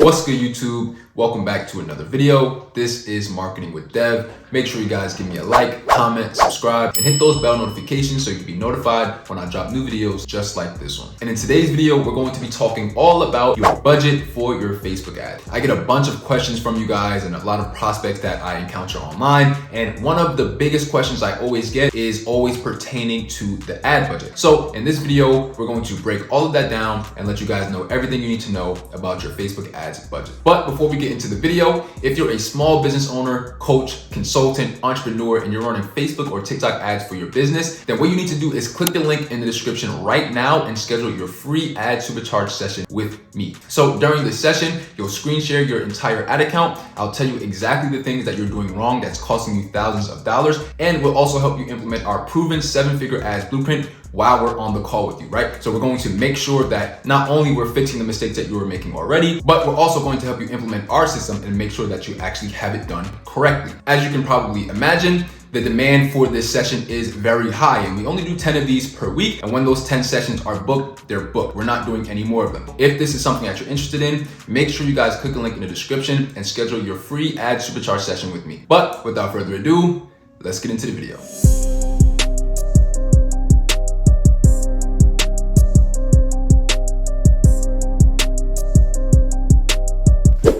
What's good, YouTube? Welcome back to another video. This is Marketing with Dev. Make sure you guys give me a like, comment, subscribe, and hit those bell notifications so you can be notified when I drop new videos just like this one. And in today's video, we're going to be talking all about your budget for your Facebook ad. I get a bunch of questions from you guys and a lot of prospects that I encounter online. And one of the biggest questions I always get is always pertaining to the ad budget. So in this video, we're going to break all of that down and let you guys know everything you need to know about your Facebook ads budget. But before we get into the video, if you're a small business owner, coach, consultant, entrepreneur, and you're running Facebook or TikTok ads for your business, then what you need to do is click the link in the description right now and schedule your free ad supercharge session with me. So during this session, you'll screen share your entire ad account. I'll tell you exactly the things that you're doing wrong that's costing you thousands of dollars, and we'll also help you implement our proven 7-figure ads blueprint while we're on the call with you, right? So we're going to make sure that not only we're fixing the mistakes that you were making already, but we're also going to help you implement our system and make sure that you actually have it done correctly. As you can probably imagine, the demand for this session is very high, and we only do 10 of these per week. And when those 10 sessions are booked, they're booked. We're not doing any more of them. If this is something that you're interested in, make sure you guys click the link in the description and schedule your free ad supercharge session with me. But without further ado, let's get into the video.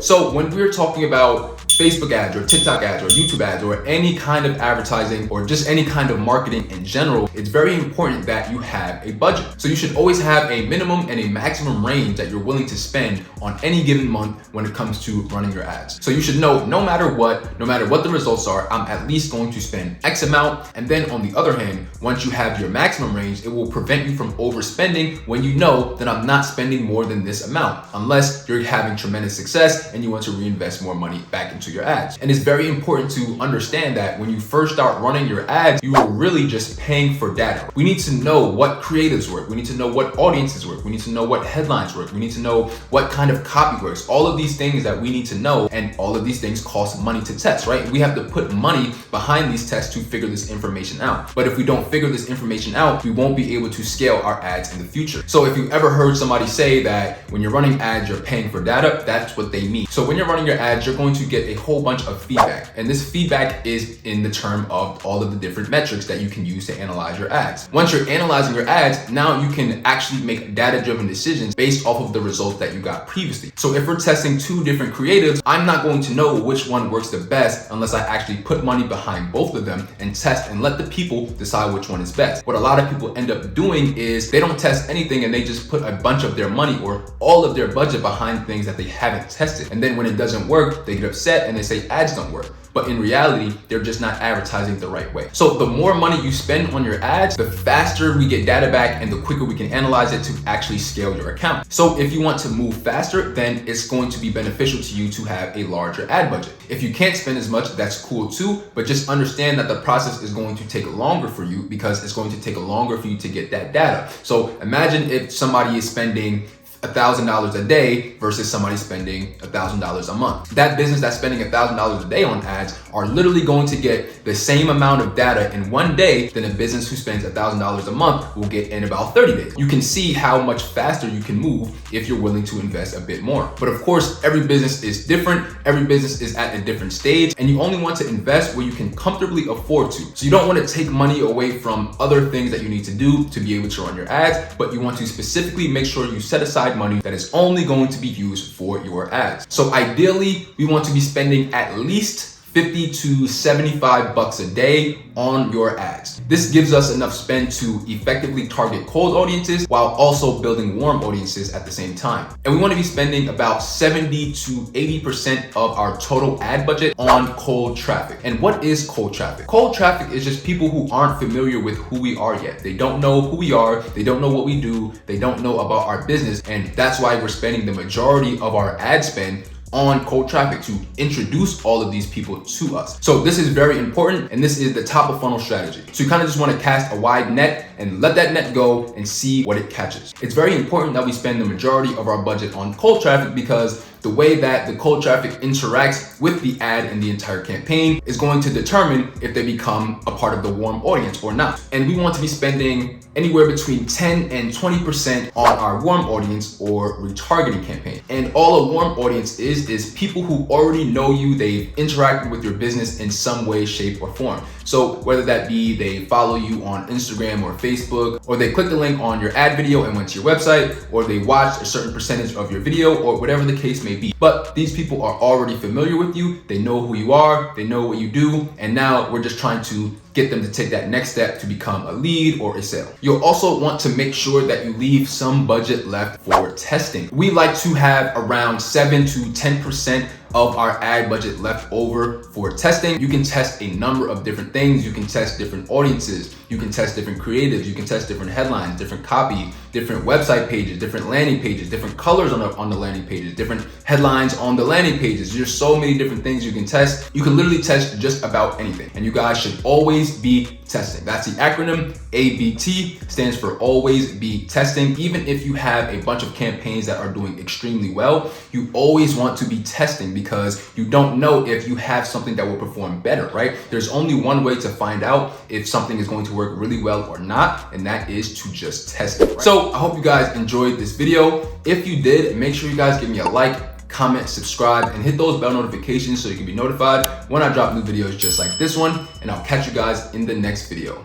So when we're talking about Facebook ads or TikTok ads or YouTube ads or any kind of advertising or just any kind of marketing in general, it's very important that you have a budget. So you should always have a minimum and a maximum range that you're willing to spend on any given month when it comes to running your ads. So you should know no matter what the results are, I'm at least going to spend X amount. And then on the other hand, once you have your maximum range, it will prevent you from overspending when you know that I'm not spending more than this amount, unless you're having tremendous success and you want to reinvest more money back into your ads. And it's very important to understand that when you first start running your ads, you are really just paying for data. We need to know what creatives work. We need to know what audiences work. We need to know what headlines work. We need to know what kind of copy works. All of these things that we need to know, and all of these things cost money to test, right? We have to put money behind these tests to figure this information out. But if we don't figure this information out, we won't be able to scale our ads in the future. So if you ever heard somebody say that when you're running ads, you're paying for data, that's what they mean. So when you're running your ads, you're going to get a whole bunch of feedback. And this feedback is in the term of all of the different metrics that you can use to analyze your ads. Once you're analyzing your ads, now you can actually make data-driven decisions based off of the results that you got previously. So if we're testing 2 different creatives, I'm not going to know which one works the best unless I actually put money behind both of them and test and let the people decide which one is best. What a lot of people end up doing is they don't test anything and they just put a bunch of their money or all of their budget behind things that they haven't tested. And then when it doesn't work, they get upset and they say ads don't work. But in reality, they're just not advertising the right way. So the more money you spend on your ads, the faster we get data back and the quicker we can analyze it to actually scale your account. So if you want to move faster, then it's going to be beneficial to you to have a larger ad budget. If you can't spend as much, that's cool too, but just understand that the process is going to take longer for you because it's going to take longer for you to get that data. So imagine if somebody is spending $1,000 a day versus somebody spending $1,000 a month. That business that's spending $1,000 a day on ads are literally going to get the same amount of data in one day than a business who spends $1,000 a month will get in about 30 days. You can see how much faster you can move if you're willing to invest a bit more. But of course, every business is different. Every business is at a different stage, and you only want to invest where you can comfortably afford to. So you don't want to take money away from other things that you need to do to be able to run your ads, but you want to specifically make sure you set aside money that is only going to be used for your ads. So ideally, we want to be spending at least $50 to $75 a day on your ads. This gives us enough spend to effectively target cold audiences while also building warm audiences at the same time. And we want to be spending about 70 to 80% of our total ad budget on cold traffic. And what is cold traffic? Cold traffic is just people who aren't familiar with who we are yet. They don't know who we are, they don't know what we do, they don't know about our business, and that's why we're spending the majority of our ad spend on cold traffic to introduce all of these people to us. So this is very important, and this is the top of funnel strategy. So you kind of just want to cast a wide net and let that net go and see what it catches. It's very important that we spend the majority of our budget on cold traffic because the way that the cold traffic interacts with the ad and the entire campaign is going to determine if they become a part of the warm audience or not. And we want to be spending anywhere between 10 and 20% on our warm audience or retargeting campaign. And all a warm audience is people who already know you, they've interacted with your business in some way, shape, or form. So whether that be they follow you on Instagram or Facebook, or they clicked the link on your ad video and went to your website, or they watched a certain percentage of your video, or whatever the case may be. But these people are already familiar with you, they know who you are, they know what you do, and now we're just trying to get them to take that next step to become a lead or a sale. You'll also want to make sure that you leave some budget left for testing. We like to have around 7 to 10% of our ad budget left over for testing. You can test a number of different things. You can test different audiences. You can test different creatives. You can test different headlines, different copy, different website pages, different landing pages, different colors on the landing pages, different headlines on the landing pages. There's so many different things you can test. You can literally test just about anything. And you guys should always be testing. That's the acronym ABT, stands for always be testing. Even if you have a bunch of campaigns that are doing extremely well, you always want to be testing because you don't know if you have something that will perform better, right? There's only one way to find out if something is going to work really well or not, and that is to just test it. Right? So I hope you guys enjoyed this video. If you did, make sure you guys give me a like, comment, subscribe, and hit those bell notifications so you can be notified when I drop new videos just like this one. And I'll catch you guys in the next video.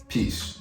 Peace.